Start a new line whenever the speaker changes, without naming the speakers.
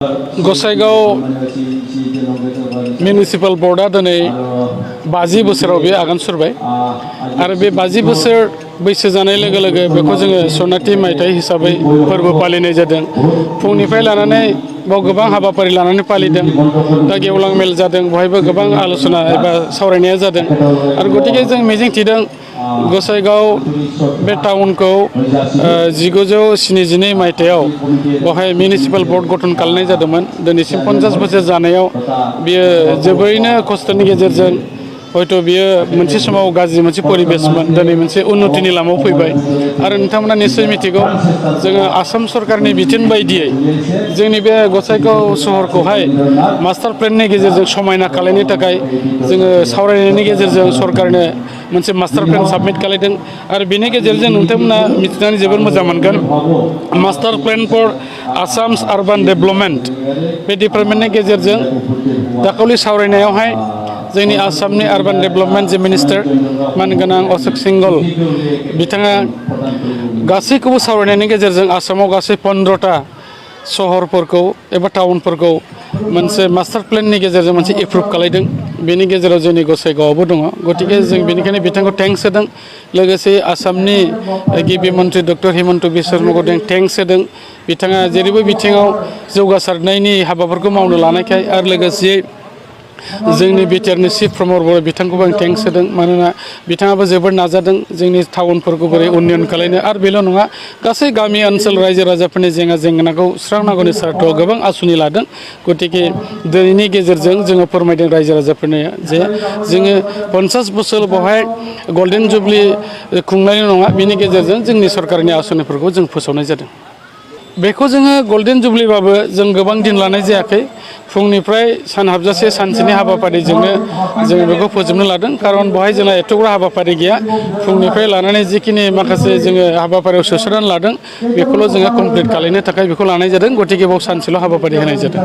Gossaigaon municipal बर्डआ दिनै 50 बोसोराव बे आगान सुरबाय आरो बे 50 बोसोर बैसो जानाय लोगो लोगो बेखौ जोङो सनाथि मायथाइ हिसाबै फोरबो फालिनाय जादों। फुंनिफ्राय लानानै बाव गोबां हाबाफारि लानानै फालिदों। दा गेवलां मेल जादों, बहायबो गोबां आलोचना एबा सावरायनाया जादों आरो गतिके जों मिजिंथिदों गसाइगाव बे टाउनखौ 1972 मायथाइयाव बेवहाय मिउनिसिपाल बर्ड गठन खालामनाय जादोंमोन। दिनैसिम 50 बोसोर जानायाव बियो जोबोरैनो खस्थ'नि गेजेरजों हयथ' बियो मोनसे समाव गाज्रि मोनसे परिबेसमोन, दिनै मोनसे उन्नतिनि लामायाव फैबाय आरो नोंथांमोना निश्चय मिथिगौ जोङो आसाम सरकारनि बिथोन बायदियै जोंनि बे गसाइगाव सहरखौहाय मास्टार प्लेननि गेजेरजों समायना खालामनो थाखाय जोङो सावरायनायनि गेजेरजों सरकारनो मोनसे मास्टार प्लेन साबमिट खालामदों आरो बेनि गेजेरजों नोंथांमोना मिथिनानै जोबोर मोजां मोनगोन। मास्टार प्लेन फर आसाम्स आर्बान डेभेलपमेन्ट बे डिपार्टमेन्टनि गेजेरजों दाखालि सावरायनायावहाय जोंनि आसामनि आर्बान डेभेलपमेन्ट जे मिनिस्टार मानगोनां अशोक सिंघल बिथाङा गासैखौबो सावरायनायनि गेजेरजों आसामाव गासै 15टा सहरफोरखौ एबा टाउनफोरखौ मोनसे मास्टार प्लेननि गेजेरजों मोनसे एप्रुभ खालामदों। बेनि गेजेराव जोंनि गसाइगावआवबो दङ। गतिके जों बेनिखायनो बिथांखौ थेंक्स होदों। लोगोसे आसामनि गिबि मन्त्रि डक्टर हिमन्त बिश्व शर्माखौ थेंक्स होदों। बिथाङा जेरैबो बिथिङाव जौगासारनायनि हाबाफोरखौ मावनो लानायखाय आरो लोगोसे जोंनि बिटिआरनि चिफ प्रमद बर' बिथांखौबो आं थेंक्स होदों। मानोना बिथाङाबो जोबोद नाजादों जोंनि टाउनफोरखौ बोरै उन्नयन खालामनो आरो बेल' नङा गासै गामि ओनसोल रायजो राजाफोरनि जेंनाखौ सुस्रांनांगौनि सार्थ'आव गोबां आसुनि लादों। गतिके दिनैनि गेजेरजों जोङो फोरमायदों रायजो राजाफोरनो जे जोङो 50 बोसोर बेवहाय गल्डेन जुबलि खुंनायल' नङा, बेनि गेजेरजों जोंनि सरकारनि आसनिफोरखौ जों फोसावनाय जादों। बेखौ जोङो गल्डेन जुबलिबाबो जों गोबां दिन लानाय जायाखै। फुंनिफ्राय सान हाबजासे सानसेनि हाबाफारिजोंनो जोङो बेखौ फोजोबनो लादों। खारन बेवहाय जोंहा एथ'ग्रा हाबाफारि गैया। फुंनिफ्राय लानानै जिखिनि माखासे जोङो हाबाफारियाव सोसननानै लादों बेखौल' जोङो कमप्लिट खालामनो थाखाय बेखौ लानाय जादों। गतिके बेयाव सानसेल' हाबाफारि होनाय जादों।